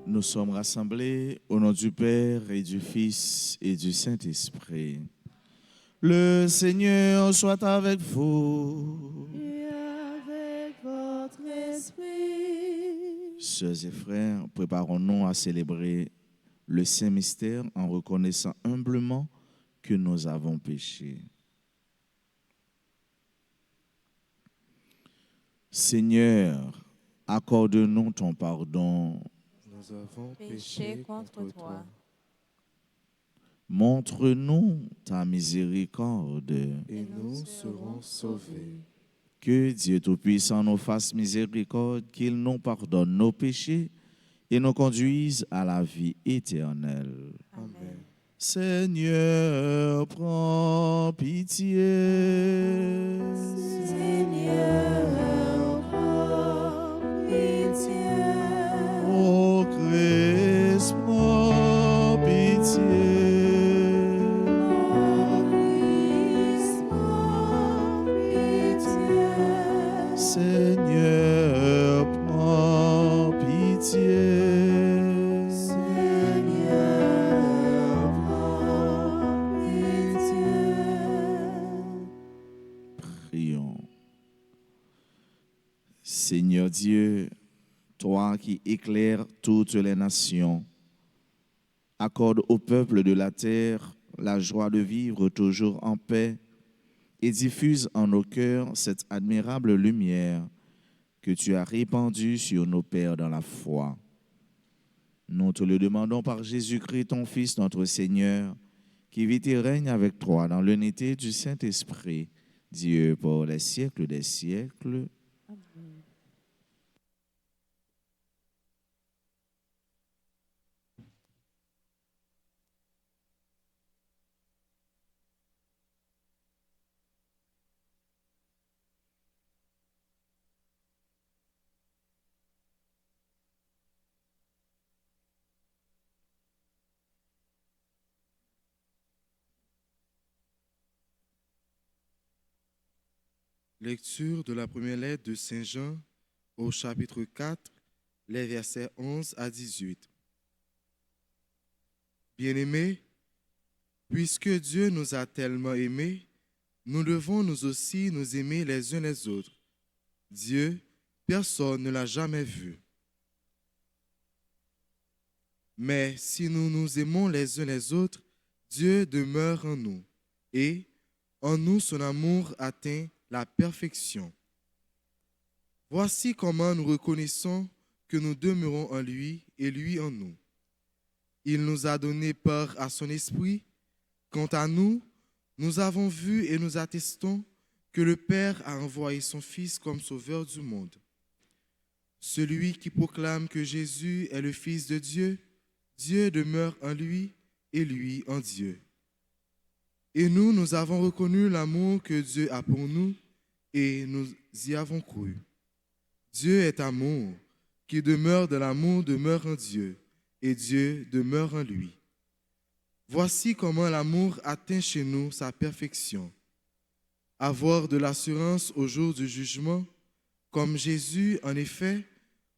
Nous sommes rassemblés au nom du Père et du Fils et du Saint-Esprit. Le Seigneur soit avec vous. Et avec votre esprit. Sœurs et frères, préparons-nous à célébrer le Saint Mystère en reconnaissant humblement que nous avons péché. Seigneur, accorde-nous ton pardon. Nous avons péché contre toi. Montre-nous ta miséricorde. Et nous serons sauvés. Que Dieu Tout-Puissant nous fasse miséricorde, qu'il nous pardonne nos péchés et nous conduise à la vie éternelle. Amen. Seigneur, prends pitié. Seigneur, prends pitié. Ô Christ, prends pitié. Seigneur, prends pitié. Seigneur, prends pitié. Prions. Seigneur Dieu, toi qui éclaires toutes les nations, accorde au peuple de la terre la joie de vivre toujours en paix et diffuse en nos cœurs cette admirable lumière que tu as répandue sur nos pères dans la foi. Nous te le demandons par Jésus-Christ, ton Fils, notre Seigneur, qui vit et règne avec toi dans l'unité du Saint-Esprit, Dieu pour les siècles des siècles. Amen. Lecture de la première lettre de Saint Jean au chapitre 4, les versets 11 à 18. Bien-aimés, puisque Dieu nous a tellement aimés, nous devons nous aussi nous aimer les uns les autres. Dieu, personne ne l'a jamais vu. Mais si nous nous aimons les uns les autres, Dieu demeure en nous, et en nous son amour atteint la perfection. Voici comment nous reconnaissons que nous demeurons en lui et lui en nous. Il nous a donné part à son esprit. Quant à nous, nous avons vu et nous attestons que le Père a envoyé son Fils comme sauveur du monde. Celui qui proclame que Jésus est le Fils de Dieu, Dieu demeure en lui et lui en Dieu. Et nous avons reconnu l'amour que Dieu a pour nous et nous y avons cru. Dieu est amour, qui demeure dans l'amour demeure en Dieu, et Dieu demeure en lui. Voici comment l'amour atteint chez nous sa perfection. Avoir de l'assurance au jour du jugement, comme Jésus, en effet,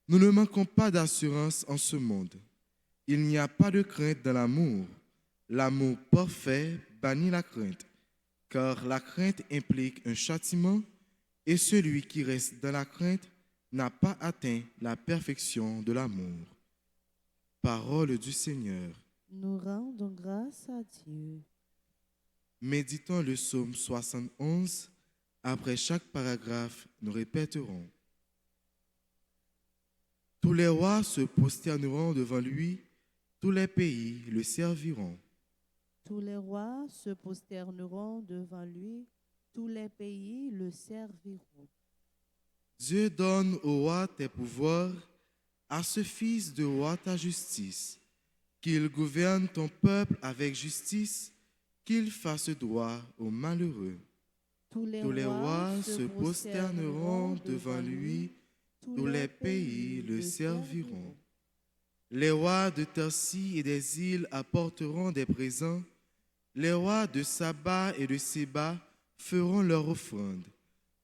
nous ne manquons pas d'assurance en ce monde. Il n'y a pas de crainte dans l'amour. L'amour parfait bannit la crainte, car la crainte implique un châtiment, et celui qui reste dans la crainte n'a pas atteint la perfection de l'amour. Parole du Seigneur. Nous rendons grâce à Dieu. Méditons le psaume 71. Après chaque paragraphe, nous répéterons. Tous les rois se prosterneront devant lui, tous les pays le serviront. Tous les rois se prosterneront devant lui, Tous les pays le serviront. Dieu donne au roi tes pouvoirs, à ce fils de roi ta justice, qu'il gouverne ton peuple avec justice, qu'il fasse droit aux malheureux. Tous Tous les rois se prosterneront devant lui, tous les pays le serviront. Les rois de Tarsis et des îles apporteront des présents. Les rois de Saba et de Séba feront leur offrande.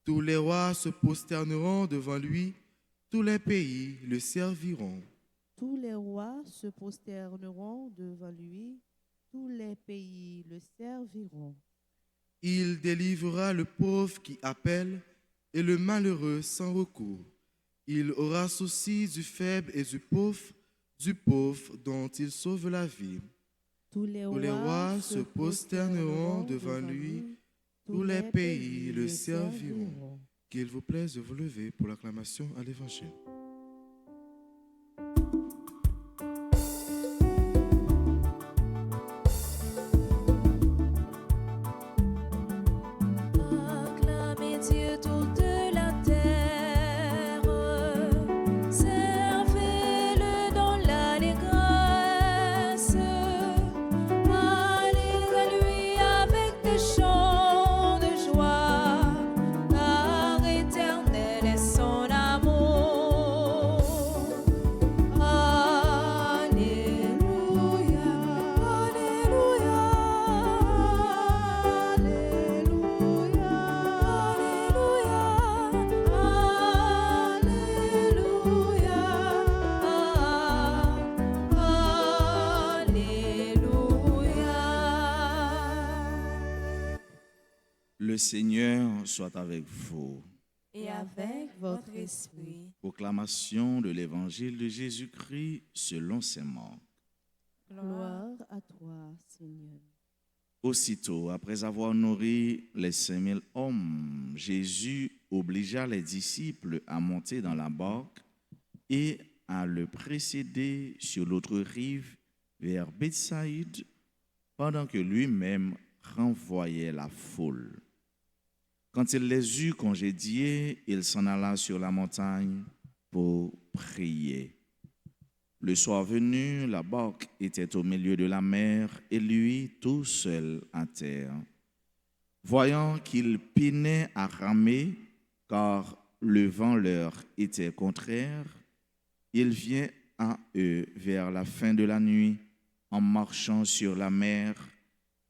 Tous les rois se prosterneront devant lui, tous les pays le serviront. Tous les rois se prosterneront devant lui, tous les pays le serviront. Il délivrera le pauvre qui appelle et le malheureux sans recours. Il aura souci du faible et du pauvre dont il sauve la vie. Tous les Tous les rois se prosterneront devant lui, tous les pays le serviront. Qu'il vous plaise de vous lever pour l'acclamation à l'Évangile. Acclamez Dieu toute la terre, servez-le dans l'allégresse, allez à lui avec des chants de joie, car éternel est son amour. Alléluia, Alléluia, Alléluia. Le Seigneur soit avec vous. Et avec votre esprit. Proclamation de l'Évangile de Jésus-Christ selon saint Marc. Gloire à toi, Seigneur. Aussitôt, après avoir nourri les 5000 hommes, Jésus obligea les disciples à monter dans la barque et à le précéder sur l'autre rive vers Bethsaïde, pendant que lui-même renvoyait la foule. Quand il les eut congédiés, il s'en alla sur la montagne pour prier. Le soir venu, la barque était au milieu de la mer et lui tout seul à terre. Voyant qu'il peinait à ramer, car le vent leur était contraire, il vient à eux vers la fin de la nuit en marchant sur la mer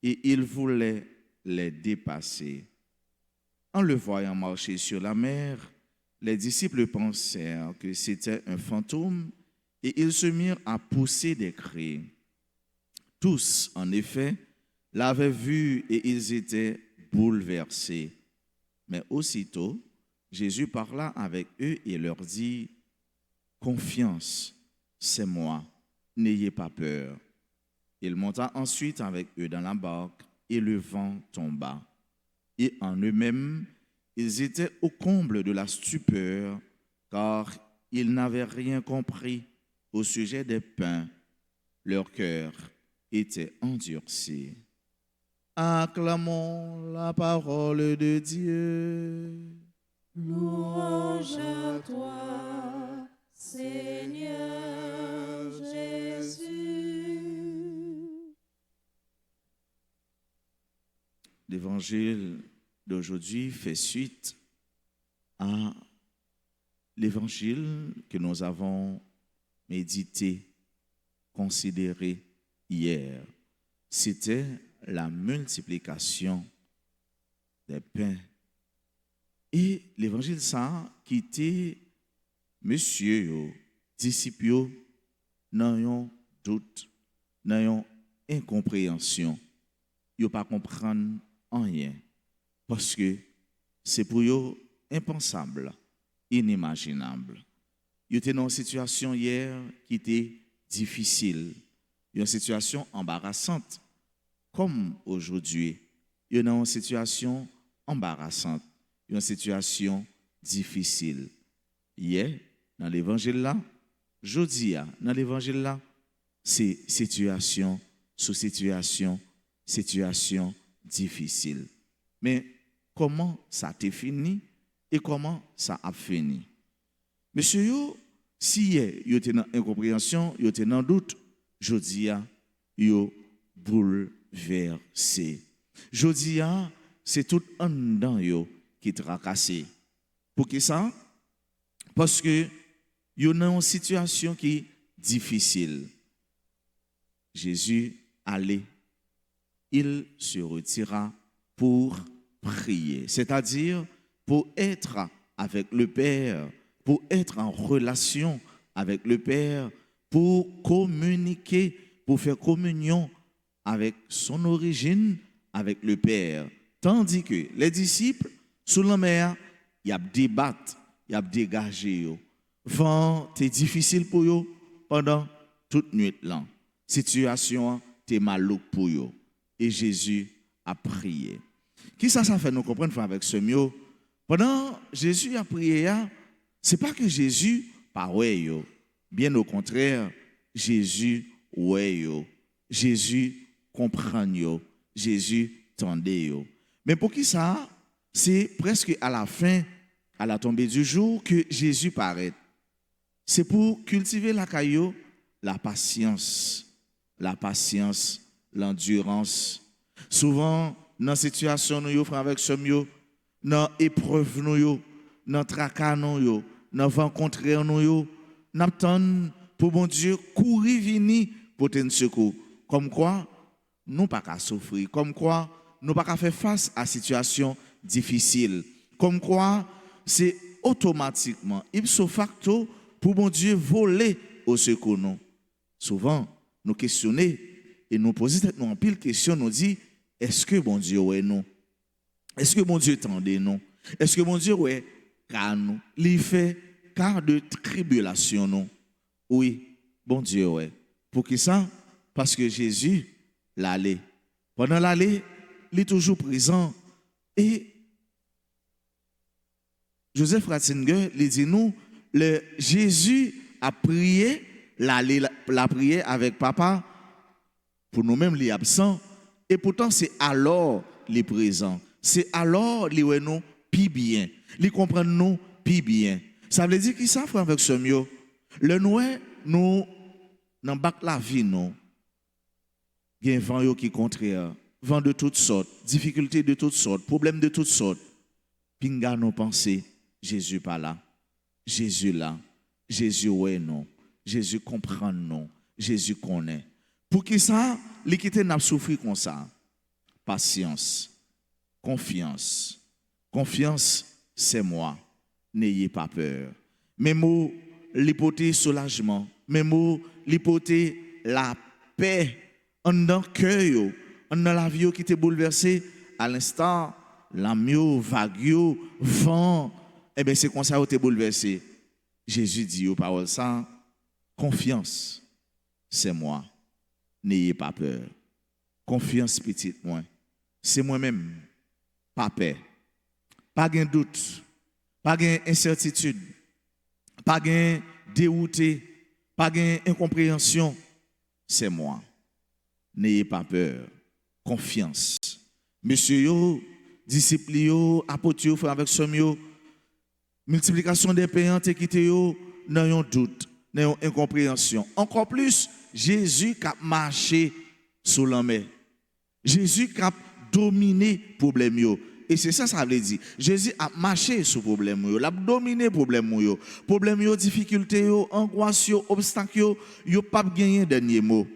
et il voulait les dépasser. En le voyant marcher sur la mer, les disciples pensèrent que c'était un fantôme et ils se mirent à pousser des cris. Tous, en effet, l'avaient vu et ils étaient bouleversés. Mais aussitôt, Jésus parla avec eux et leur dit, « Confiance, c'est moi, n'ayez pas peur. » Il monta ensuite avec eux dans la barque et le vent tomba. Et en eux-mêmes, ils étaient au comble de la stupeur, car ils n'avaient rien compris au sujet des pains. Leur cœur était endurci. Acclamons la parole de Dieu. Louange à toi, Seigneur Jésus. L'évangile d'aujourd'hui fait suite à l'évangile que nous avons médité, considéré hier. C'était la multiplication des pains. Et l'évangile ça qui était monsieur, disciples, n'ayant doute, n'ayant incompréhension. Ils ne pas comprendre rien. Parce que c'est pour eux impensable, inimaginable. Ils étaient dans une situation hier qui était difficile, une situation embarrassante, comme aujourd'hui. Ils sont dans une situation embarrassante, une situation difficile. Hier, dans l'évangile là, jeudi, dans l'évangile là, c'est situation sous situation difficile. Mais comment ça t'est fini et comment ça a fini. Monsieur, yo, si hier, yo était dans incompréhension, yo était dans doute, jodia, yo bouleversé. Jodia, c'est tout en dedans yo qui tracassé. Pour qui ça? Parce que yo dans une situation qui est difficile. Jésus allait, il se retira pour prier, c'est-à-dire pour être avec le Père, pour être en relation avec le Père, pour communiquer, pour faire communion avec son origine, avec le Père. Tandis que les disciples, sous la mer, ils débattent, ils dégagé. Vent est difficile pour eux pendant toute nuit là. Situation est malouque pour eux. Et Jésus a prié. Qui ça fait nous comprendre avec ce mot? Pendant Jésus a prié, c'est pas que Jésus pas ouais yo. Bien au contraire, Jésus ouais yo. Jésus comprend yo. Jésus tendait yo. Mais pour qui ça? C'est presque à la fin, à la tombée du jour, que Jésus paraît. C'est pour cultiver la caillou, la patience, l'endurance. Souvent, dans la situation nous frère avec ce mieux, dans l'épreuve nous, dans le tracas nous, dans le rencontrer nous, nous attendons pour bon Dieu courir venir pour te secours. Comme quoi, nous pas qu'à souffrir. Comme quoi, nous pas qu'à faire face à situation difficile. Comme quoi, c'est automatiquement, ipso facto, pour mon Dieu voler au secours nous. Souvent, nous questionnons et nous posons nous en pile question, nous dit, est-ce que bon Dieu est nous? Est-ce que bon Dieu tendait nous? Est-ce que bon Dieu est car nous? Il fait car de tribulation nous? Oui, bon Dieu est. Pour qui ça? Parce que Jésus l'allait. Pendant l'aller, il est toujours présent. Et Joseph Ratzinger, il dit nous, Jésus a prié, la prié avec papa, pour nous-mêmes, les absents, et pourtant c'est alors les présents. C'est alors les nous pi bien. Les comprendre nous pi bien. Ça veut dire qu'ils savent avec ce mieux. Le nous, dans bac la vie, nous, il y a un vent qui est contraire. Vent de toutes sortes, difficultés de toutes sortes, problèmes de toutes sortes. Pinga nos pensées, Jésus pas là. Jésus là. Jésus ouais non. Jésus comprend non. Jésus connaît. Pour qui ça, l'équité n'a pas souffert comme ça. Patience, confiance. Confiance, c'est moi. N'ayez pas peur. Mes mots, l'hypothèse soulagement. Mes mots, l'hypothèse la paix. En dans cœur, en dans la vie qui était bouleversée, à l'instant, la mieux, vague, vent, eh bien c'est comme ça que tu es bouleversé. Jésus dit aux paroles ça, confiance, c'est moi. N'ayez pas peur. Confiance, petite moi. C'est moi-même. Pas peur. Pas de doute. Pas d'incertitude. Pas de dérouté. Pas d'incompréhension. C'est moi. N'ayez pas peur. Confiance. Monsieur yo, disciples yo, apôtres yo, frère avec somme yo, multiplication des payants te quitté yo, n'ayons doute, n'ayons incompréhension. Encore plus, Jésus qui a marché sous la mer. Jésus qui a dominé problème yo. Et c'est ça, ça veut dire. Jésus a marché sur problème yo, l'a dominé problème yo. Problème yo, difficulté yo, angoisse yo, obstacle yo, yo pas gagné dernier mot.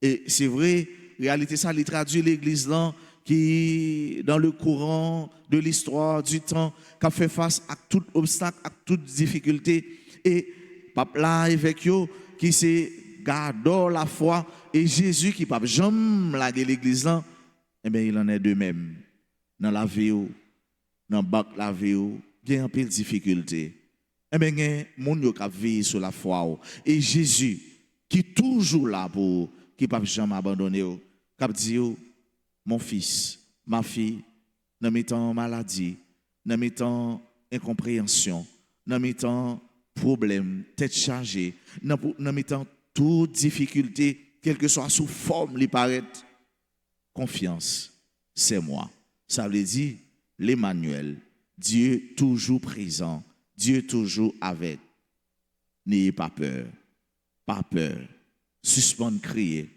Et c'est vrai, réalité ça, il traduit l'église là qui dans le courant de l'histoire du temps qui a fait face à tout obstacle, à toute difficulté et pape là avec yo qui s'est gardé la foi et Jésus qui pape jamais laguer l'église là, eh bien il en est de même dans la vie dans bac la vie il y a un peu de difficulté. Eh bien il y a monde yo qui vit sur la foi et Jésus qui est toujours là pour qui ne peut jamais abandonner, qui dit, mon fils, ma fille, dans mes temps maladie, dans mes temps incompréhension, dans mes temps problème, tête chargée, dans mes temps toute difficulté, quelle que soit sous forme, les paraît, confiance, c'est moi. Ça veut dire, l'Emmanuel, Dieu toujours présent, Dieu toujours avec. N'ayez pas peur, pas peur. Suspendre crier,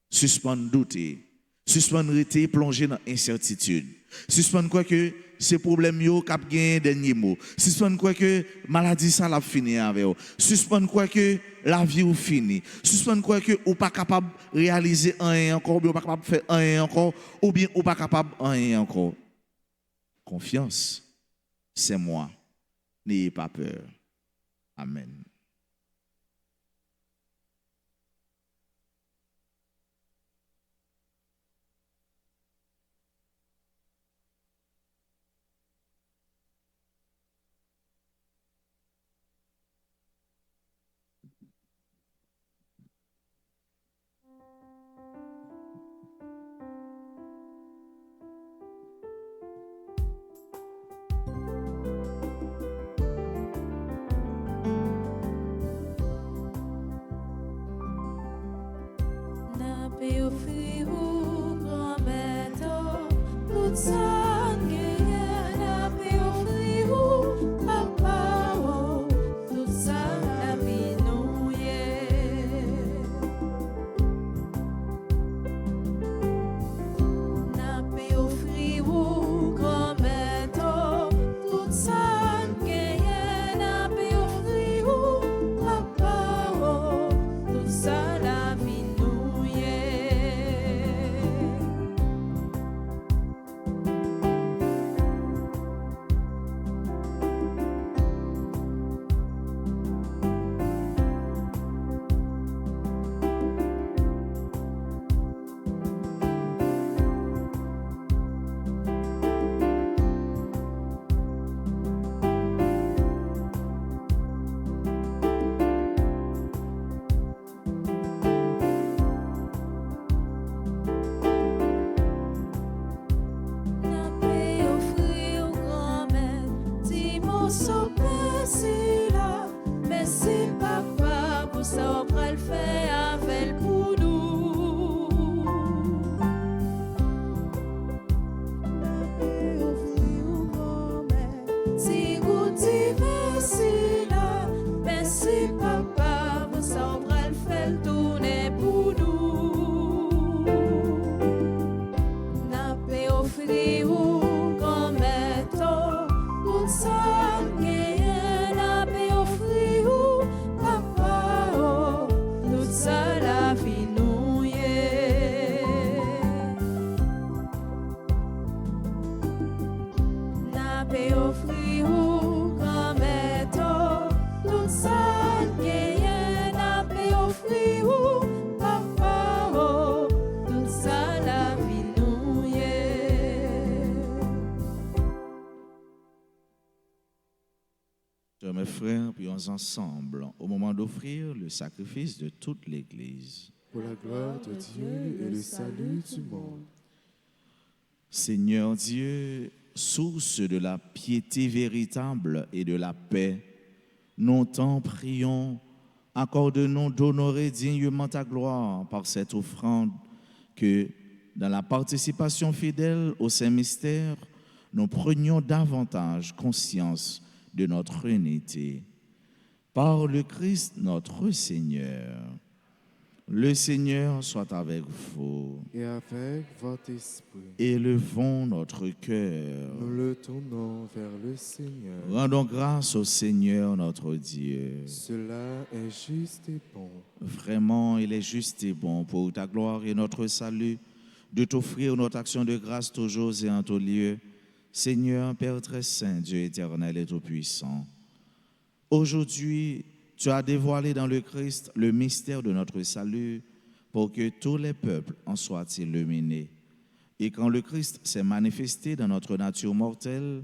suspendre douter, suspendre rester plongé dans l'incertitude. Suspendre quoi que ces problèmes yo cap gagner dernier mot. Suspendre quoi que maladie ça l'a fini avec vous. Suspendre quoi que la vie ou fini. Suspendre quoi que ou pas capable réaliser rien encore, ou pas capable faire rien encore, ou bien ou pas capable rien encore. Confiance, c'est moi. N'ayez pas peur. Amen. N'a pas offrir ou grand-mère toute ça n'a pas offrir ou papa toute ça la vie nous n'a pas offrir ou grand-mère toute ça n'a pas offrir ou papa toute ça la vie nous n'a pas offrir grand-mère dis-moi si là mais c'est papa pour ça on va le faire avec pour nous si vous si là mais c'est papa pour ça on va le faire tourner pour nous n'a pas offrir ou grand-mère tout ça n'a pas offrir ou papa tout ça la vie nous n'a pas offrir ou grand-mère tout ça n'a pas offrir ou papa tout ça la vie nous Chers mes frères, prions ensemble au moment d'offrir le sacrifice de toute l'Église. Pour la gloire de Dieu et le salut du monde. Seigneur Dieu, source de la piété véritable et de la paix, nous t'en prions, accorde-nous d'honorer dignement ta gloire par cette offrande que, dans la participation fidèle au Saint-Mystère, nous prenions davantage conscience de notre unité. Par le Christ notre Seigneur. Le Seigneur soit avec vous. Et avec votre esprit, Élevons notre cœur. nous le tournons vers le Seigneur. Rendons grâce au Seigneur notre Dieu. Cela est juste et bon. Vraiment, il est juste et bon pour ta gloire et notre salut de t'offrir notre action de grâce toujours et en tout lieu. Seigneur, Père très saint, Dieu éternel et tout-puissant. Aujourd'hui, tu as dévoilé dans le Christ le mystère de notre salut pour que tous les peuples en soient illuminés. Et quand le Christ s'est manifesté dans notre nature mortelle,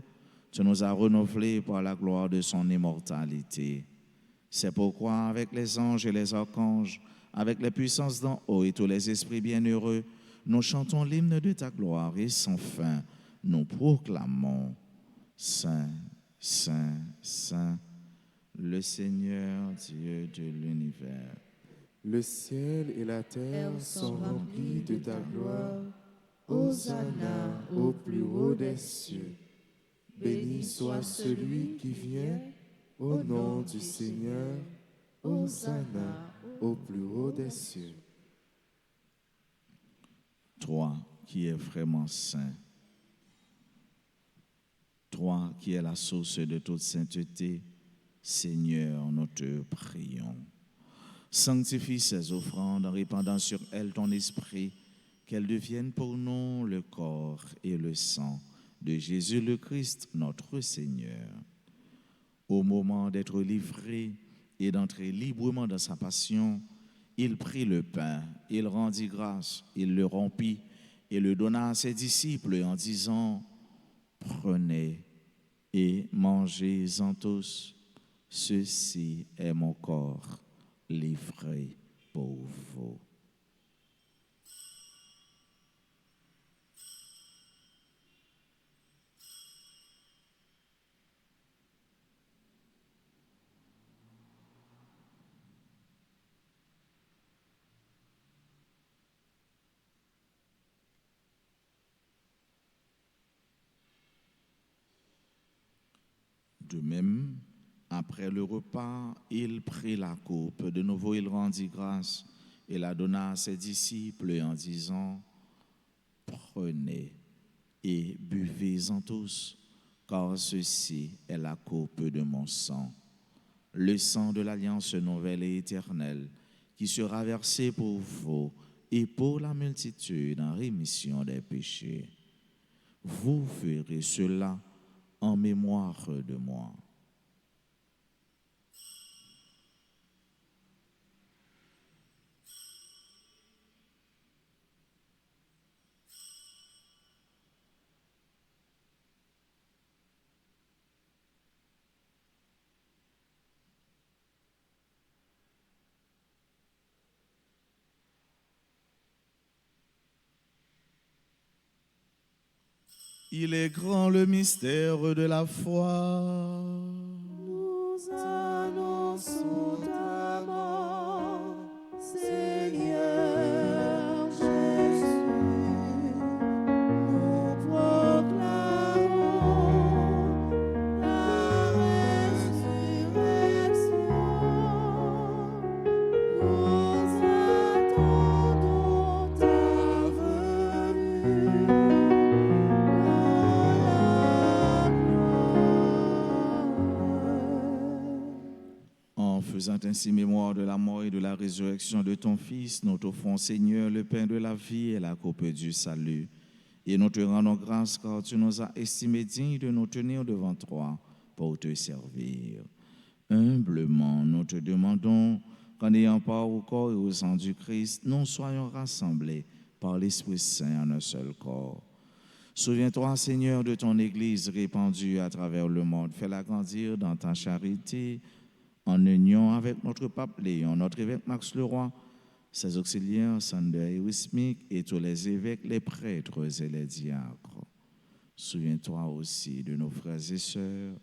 tu nous as renouvelés par la gloire de son immortalité. C'est pourquoi, avec les anges et les archanges, avec les puissances d'en haut et tous les esprits bienheureux, nous chantons l'hymne de ta gloire et sans fin, nous proclamons Saint, Saint, Saint, le Seigneur Dieu de l'univers. Le ciel et la terre sont remplis de ta gloire. Hosanna au plus haut des cieux. Béni soit celui qui vient au nom du Seigneur. Hosanna au plus haut des cieux. Toi qui es vraiment saint, toi qui es la source de toute sainteté, Seigneur, nous te prions. Sanctifie ces offrandes en répandant sur elles ton esprit, qu'elles deviennent pour nous le corps et le sang de Jésus le Christ, notre Seigneur. Au moment d'être livré et d'entrer librement dans sa passion, il prit le pain, il rendit grâce, il le rompit et le donna à ses disciples en disant: Prenez et mangez-en tous, ceci est mon corps livré pour vous. De même, après le repas, il prit la coupe. De nouveau, il rendit grâce et la donna à ses disciples en disant: Prenez et buvez-en tous, car ceci est la coupe de mon sang, le sang de l'alliance nouvelle et éternelle, qui sera versé pour vous et pour la multitude en rémission des péchés. Vous ferez cela en mémoire de moi. Il est grand le mystère de la foi. Nous annonçons ta mort, Seigneur Jésus. Nous proclamons ta résurrection. Nous attendons ta venue. En faisant ainsi mémoire de la mort et de la résurrection de ton Fils, nous t'offrons, Seigneur, le pain de la vie et la coupe du salut. Et nous te rendons grâce car tu nous as estimés dignes de nous tenir devant toi pour te servir. Humblement, nous te demandons qu'en ayant part au corps et au sang du Christ, nous soyons rassemblés par l'Esprit Saint en un seul corps. Souviens-toi, Seigneur, de ton Église répandue à travers le monde. Fais-la grandir dans ta charité, en union avec notre pape Léon, notre évêque Max Leroy, ses auxiliaires Sander et Wismik et tous les évêques, les prêtres et les diacres. Souviens-toi aussi de nos frères et sœurs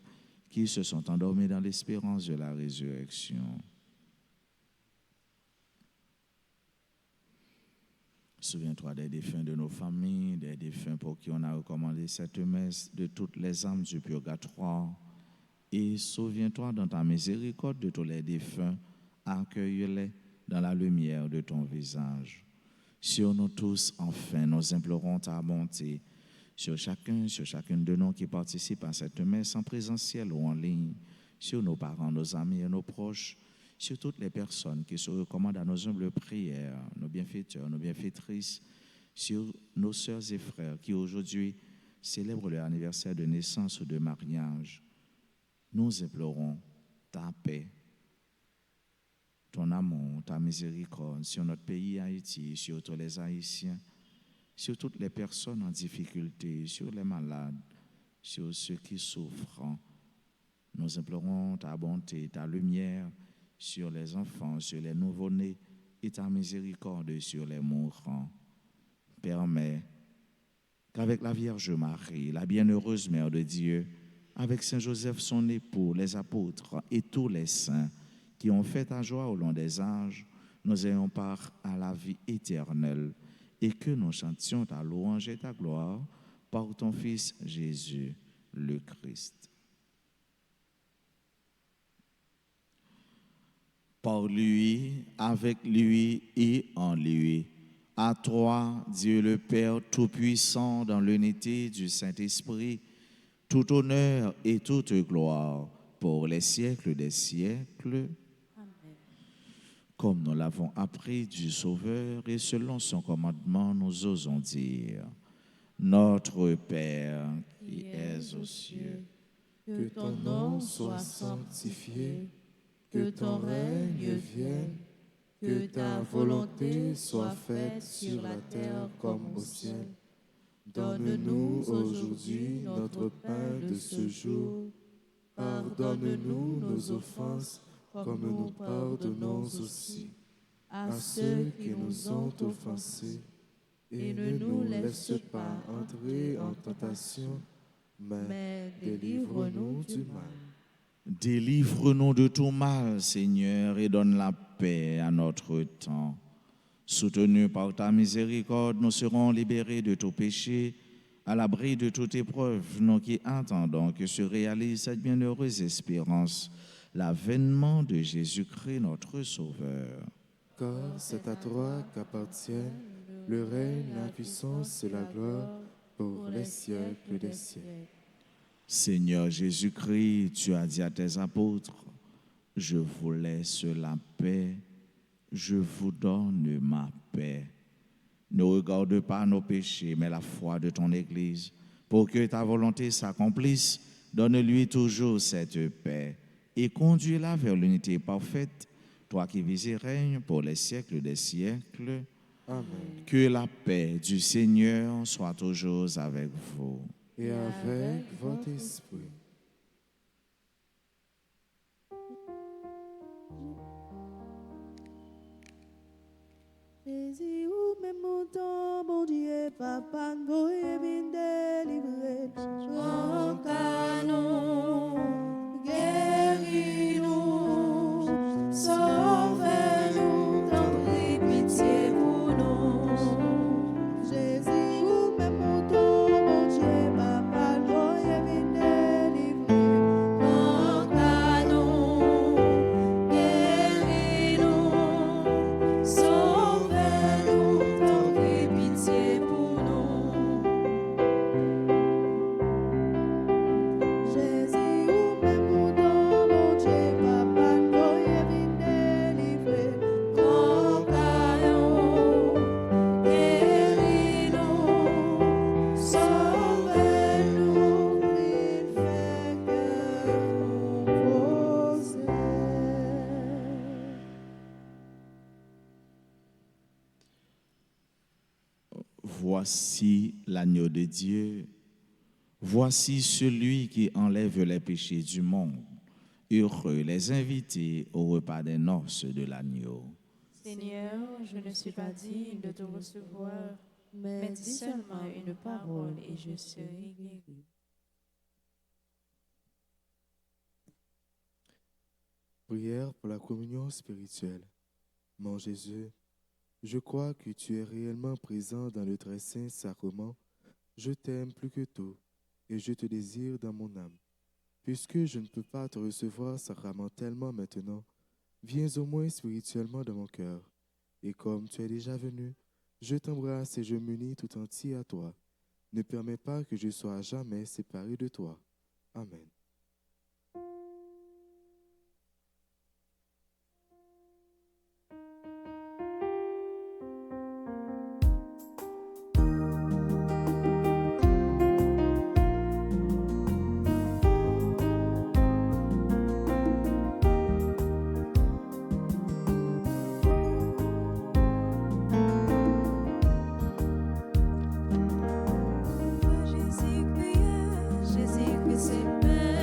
qui se sont endormis dans l'espérance de la résurrection. Souviens-toi des défunts de nos familles, des défunts pour qui on a recommandé cette messe, de toutes les âmes du purgatoire. Et souviens-toi dans ta miséricorde de tous les défunts, accueille-les dans la lumière de ton visage. Sur nous tous, enfin, nous implorons ta bonté, sur chacune de nous qui participent à cette messe en présentiel ou en ligne, sur nos parents, nos amis et nos proches, sur toutes les personnes qui se recommandent à nos humbles prières, nos bienfaiteurs, nos bienfaitrices, sur nos sœurs et frères qui aujourd'hui célèbrent leur anniversaire de naissance ou de mariage. Nous implorons ta paix, ton amour, ta miséricorde sur notre pays Haïti, sur tous les Haïtiens, sur toutes les personnes en difficulté, sur les malades, sur ceux qui souffrent. Nous implorons ta bonté, ta lumière sur les enfants, sur les nouveau-nés et ta miséricorde sur les mourants. Permets qu'avec la Vierge Marie, la bienheureuse Mère de Dieu, avec Saint Joseph, son époux, les apôtres et tous les saints qui ont fait ta joie au long des âges, nous ayons part à la vie éternelle et que nous chantions ta louange et ta gloire par ton Fils Jésus, le Christ. Par lui, avec lui et en lui, à toi, Dieu le Père Tout-Puissant, dans l'unité du Saint-Esprit, tout honneur et toute gloire pour les siècles des siècles. Amen. Comme nous l'avons appris du Sauveur et selon son commandement, nous osons dire: Notre Père qui es aux cieux, Que ton nom soit sanctifié, que ton règne vienne, que ta volonté soit faite sur la terre comme au ciel. Donne-nous aujourd'hui notre pain de ce jour. Pardonne-nous nos offenses, comme nous pardonnons aussi à ceux qui nous ont offensés. Et ne nous laisse pas entrer en tentation, mais délivre-nous du mal. délivre-nous de tout mal, Seigneur, et donne la paix à notre temps. Soutenus par ta miséricorde, nous serons libérés de tout péché, à l'abri de toute épreuve, nous qui attendons que se réalise cette bienheureuse espérance, l'avènement de Jésus-Christ, notre Sauveur. Car c'est à toi qu'appartiennent le règne, la puissance et la gloire pour les siècles des siècles. Seigneur Jésus-Christ, tu as dit à tes apôtres: je vous laisse la paix, je vous donne ma paix. Ne regarde pas nos péchés, mais la foi de ton Église. Pour que ta volonté s'accomplisse, donne-lui toujours cette paix et conduis-la vers l'unité parfaite, toi qui vis et règnes pour les siècles des siècles. Amen. Que la paix du Seigneur soit toujours avec vous. Et avec votre esprit. Jésus, ou même mon temps, mon Dieu, papa, nous est bien délivré. Mon canon, guéris-nous, sauve-nous, t'en prie, pitié pour nous. Jésus, ou même mon temps, mon Dieu, papa, nous est bien délivré. Mon canon, guéris-nous, sauve-nous, t'en prie, pitié pour nous. Jésus, ou même mon temps, mon Dieu, papa, nous est bien délivré. Mon canon, guéris-nous, sauve-nous, Il fait que nous poser. Voici l'agneau de Dieu. Voici celui qui enlève les péchés du monde. Heureux les invités au repas des noces de l'agneau. Seigneur, je ne suis pas digne de te recevoir, mais dis seulement une parole et je serai guéri. Prière pour la communion spirituelle. Mon Jésus, je crois que tu es réellement présent dans le très saint sacrement. Je t'aime plus que tout et je te désire dans mon âme. Puisque je ne peux pas te recevoir sacramentellement maintenant, viens au moins spirituellement dans mon cœur. Et comme tu es déjà venu, je t'embrasse et je m'unis tout entier à toi. Ne permets pas que je sois jamais séparé de toi. Amen. Jésus-Christ, c'est paix.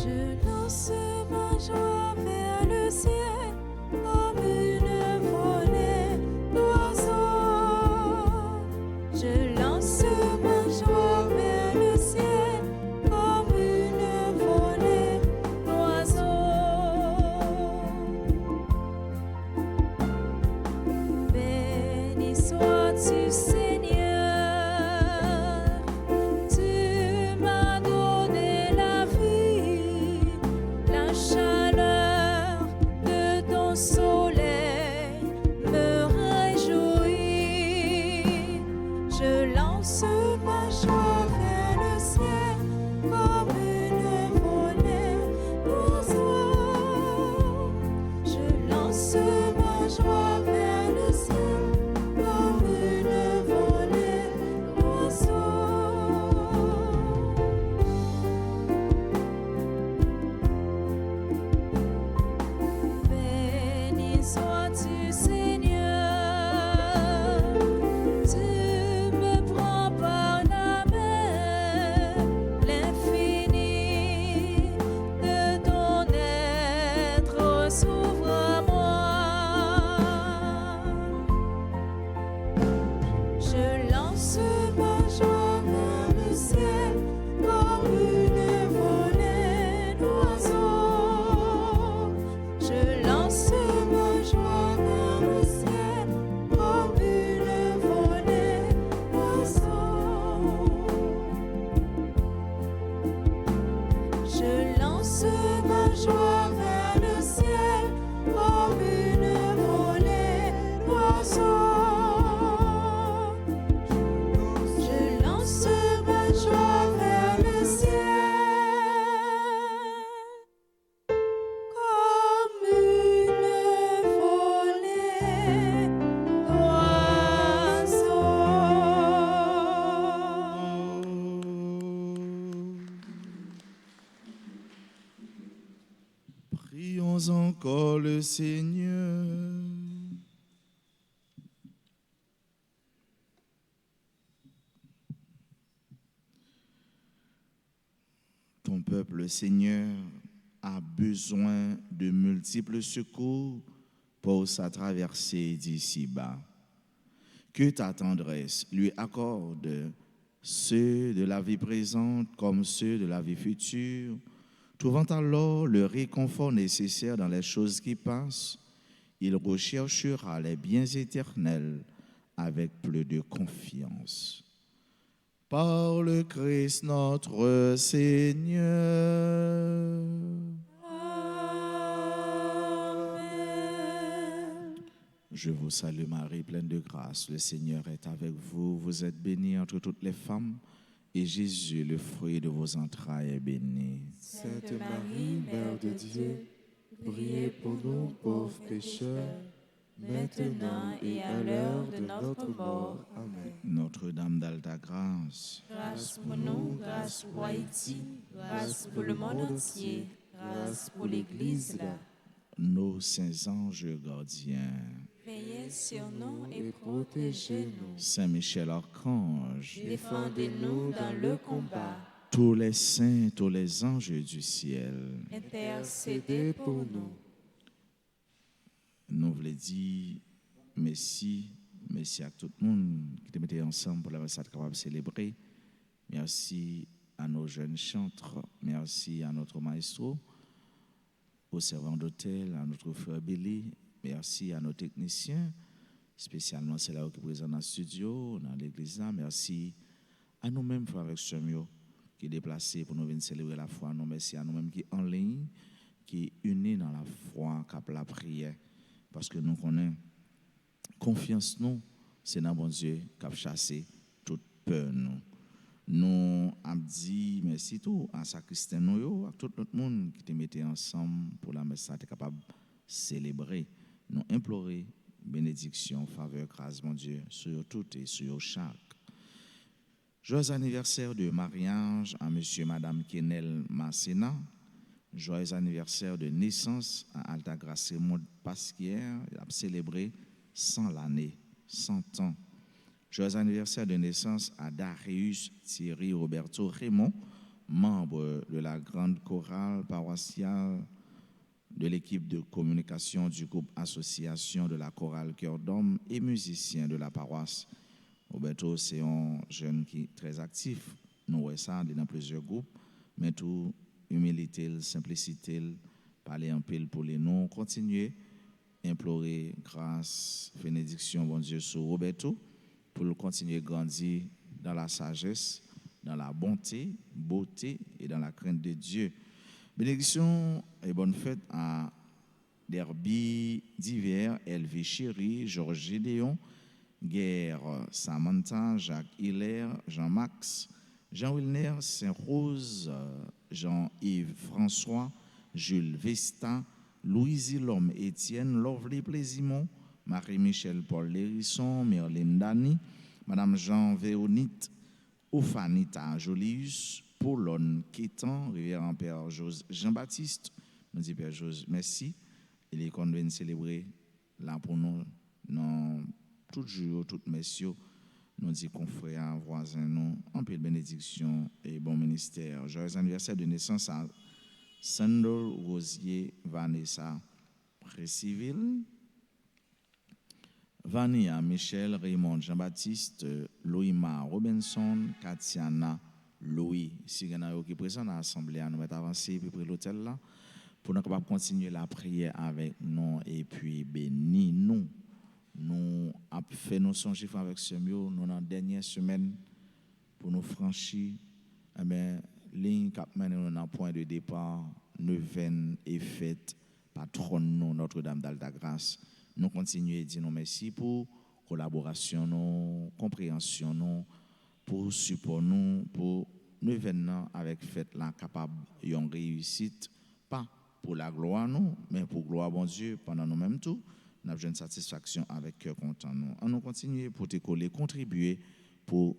Je lance ma joie vers le ciel comme une volée d'oiseaux. Je lance ma joie vers le ciel comme une volée d'oiseaux. Béni sois-tu, Seigneur, tu m'as donné la vie, la chaleur de ton soleil me réjouit. Je lance ma joie vers le ciel comme une volée d'oiseaux. Je lance ma joie vers le ciel comme une volée d'oiseaux. Béni sois-tu, Seigneur, tu me prends par la main, l'infini de ton être s'ouvre à moi. Je lance ma joie vers le ciel comme une volée d'oiseaux. Je lance ma joie vers le ciel comme une volée d'oiseaux. Je lance ma joie vers le ciel comme une volée d'oiseaux. Je lance ma joie vers le ciel comme une volée d'oiseaux. Prions encore le Seigneur. Ton peuple, Seigneur, a besoin de multiples secours pour sa traversée d'ici-bas. Que ta tendresse lui accorde ceux de la vie présente comme ceux de la vie future, trouvant alors le réconfort nécessaire dans les choses qui passent, il recherchera les biens éternels avec plus de confiance. Par le Christ notre Seigneur. Je vous salue Marie, pleine de grâce. Le Seigneur est avec vous. Vous êtes bénie entre toutes les femmes, et Jésus, le fruit de vos entrailles, est béni. Sainte Marie, Mère de Dieu, priez pour nous pauvres pécheurs, maintenant et à l'heure de notre mort. Amen. Notre-Dame d'Alta Grâce, Grâce pour nous, grâce pour Haïti, grâce pour le monde entier, grâce pour l'Église là. nos saints anges gardiens, Veillez sur nous et Protégez-nous. Saint Michel Archange, défendez-nous dans le combat. tous les saints, tous les anges du ciel, Intercédez pour nous. nous voulons dire merci, merci à tout le monde qui te mettait ensemble pour la messe capable de célébrer. Merci à nos jeunes chantres, merci à notre maestro, au servant d'hôtel, à notre frère Billy, merci à nos techniciens, spécialement ceux-là qui sont présents dans le studio, dans l'église. Merci à nous-mêmes, frères et sœurs, qui sont déplacés pour nous venir célébrer la foi. Nous merci à nous-mêmes qui sont en ligne, qui sont unis dans la foi, qui la prière. Parce que nous connaissons confiance, nous, c'est dans bon Dieu qui a chassé toute peur. Nous avons dit merci tout à Sacristain, à tout le monde qui te mettait ensemble pour la messe, tu capable de célébrer. Nous implorer bénédiction, faveur, grâce, mon Dieu, sur tout et sur chaque. Joyeux anniversaire de mariage à monsieur et madame Kenel Massena. Joyeux anniversaire de naissance à Alta Grace Raymond Pasquière. Il a célébré 100 l'année, 100 ans. Joyeux anniversaire de naissance à Darius Thierry Roberto Raymond, membre de la grande chorale paroissiale de l'équipe de communication du groupe Association de la chorale Cœur d'Homme et musicien de la paroisse. Roberto, c'est un jeune qui est très actif. Nous voyons ça dans plusieurs groupes, mais tout humilité, simplicité, parler un peu pour les noms, continuer, implorer grâce, bénédiction, bon Dieu, sur Roberto, pour le continuer à grandir dans la sagesse, dans la bonté, beauté et dans la crainte de Dieu. Bénédiction et bonne fête à Derby Divers, Elvie Chéri, Georges Gédéon, Guerre Samantha, Jacques Hiller, Jean-Max, Jean-Wilner Saint-Rose, Jean-Yves François, Jules Vesta, Louise Lhomme Étienne, Lovely Plaisimont, Marie-Michel Paul Lérisson, Merlin Dani, Madame Jean-Véronite, Ophanita Jolius, Paulone Kétan, Révérend Père Jean-Baptiste, nous dit Père José, merci. Il est convenu de célébrer là pour nous, dans tout jour, tout messieurs, nous dit confrères, voisins, nous, en paix de bénédiction et bon ministère. Joyeux anniversaire de naissance à Sandor Rosier Vanessa Préciville, Vania Michel Raymond Jean-Baptiste, Loïma Robinson, Katiana Louis. Si vous avez qui présent dans l'Assemblée, nous allons avancer puis pour l'hôtel là, pour nous capables continuer la prière avec nous et puis béni nous. Nous avons fait nos songes avec ce mieux, nous dans la dernière semaine pour nous franchir, ligne cap mène dans point de départ, neuvaine et fête, patronne nous, Notre-Dame d'Alta-Grâce. Nous continuons à dire nous merci pour collaboration, nous, compréhension, nous, pour support nous, pour neuvaine avec fête là capable yon réussite, pas pour la gloire nous, mais pour gloire bon Dieu pendant nous mêmes tout. Nous avons une satisfaction avec cœur content nous. On continue pour te coller, contribuer pour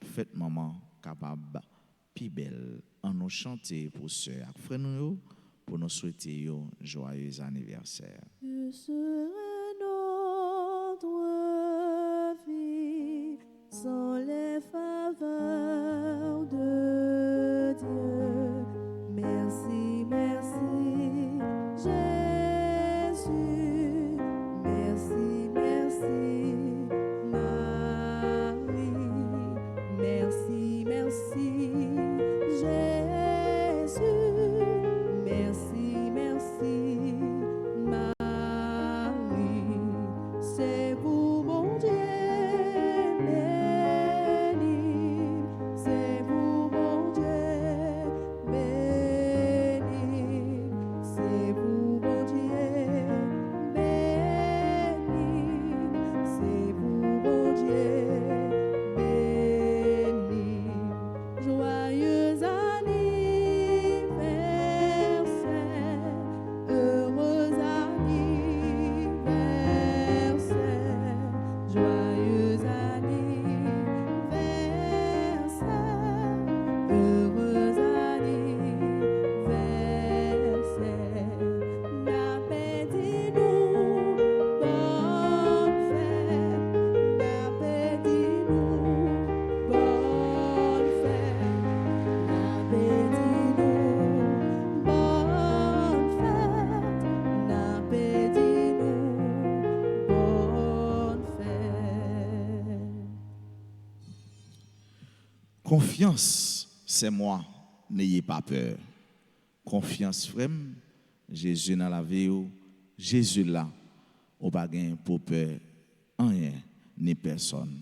fête maman capable plus belle. On nous chanter pour ceux et frères nous pour nous souhaiter un joyeux anniversaire. Que serait notre vie sans les faveurs de Dieu? Merci, merci, Jésus. Merci, merci, Marie. Merci, merci, Jésus. Merci, merci, Marie. C'est vous, mon Dieu, béni. C'est vous, mon Dieu, béni. C'est vous, mon Dieu, béni. C'est vous, mon Dieu, béni. Joyeux anniversaire, heureux anniversaire, joyeux anniversaire, heureux anniversaire. La paix dis-nous, bonne fête. La paix dis-nous, bonne fête. La paix dis-nous, bonne fête. La paix dis-nous, bonne fête. Confiance, c'est moi, n'ayez pas peur. Confiance, frère, Jésus dans la vie, Jésus là, on pas gain pour peur, rien, ni personne.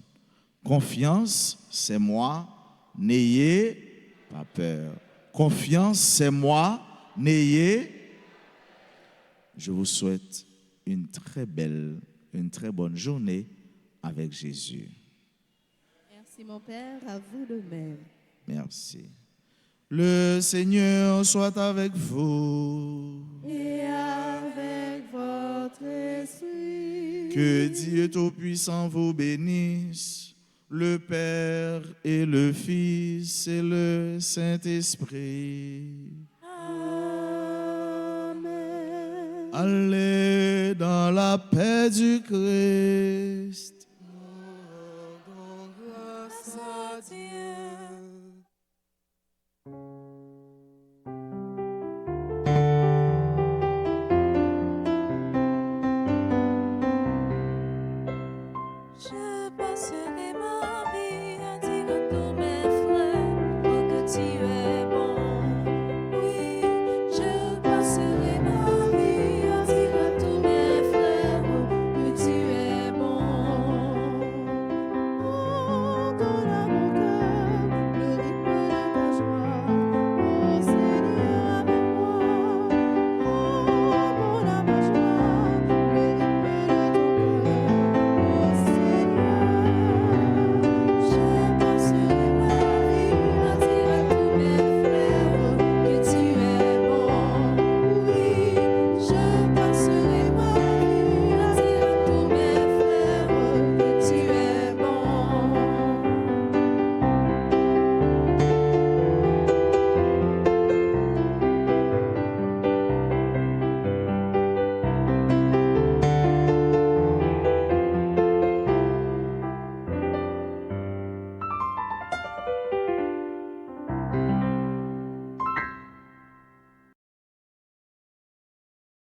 Confiance, c'est moi, n'ayez pas peur. Confiance, c'est moi, n'ayez. Je vous souhaite une très belle, une très bonne journée avec Jésus. Merci mon Père, à vous de même. Merci. Le Seigneur soit avec vous. Et avec votre esprit. Que Dieu Tout-Puissant vous bénisse, le Père et le Fils et le Saint-Esprit. Amen. Allez dans la paix du Christ. Nous rendons grâce à Dieu.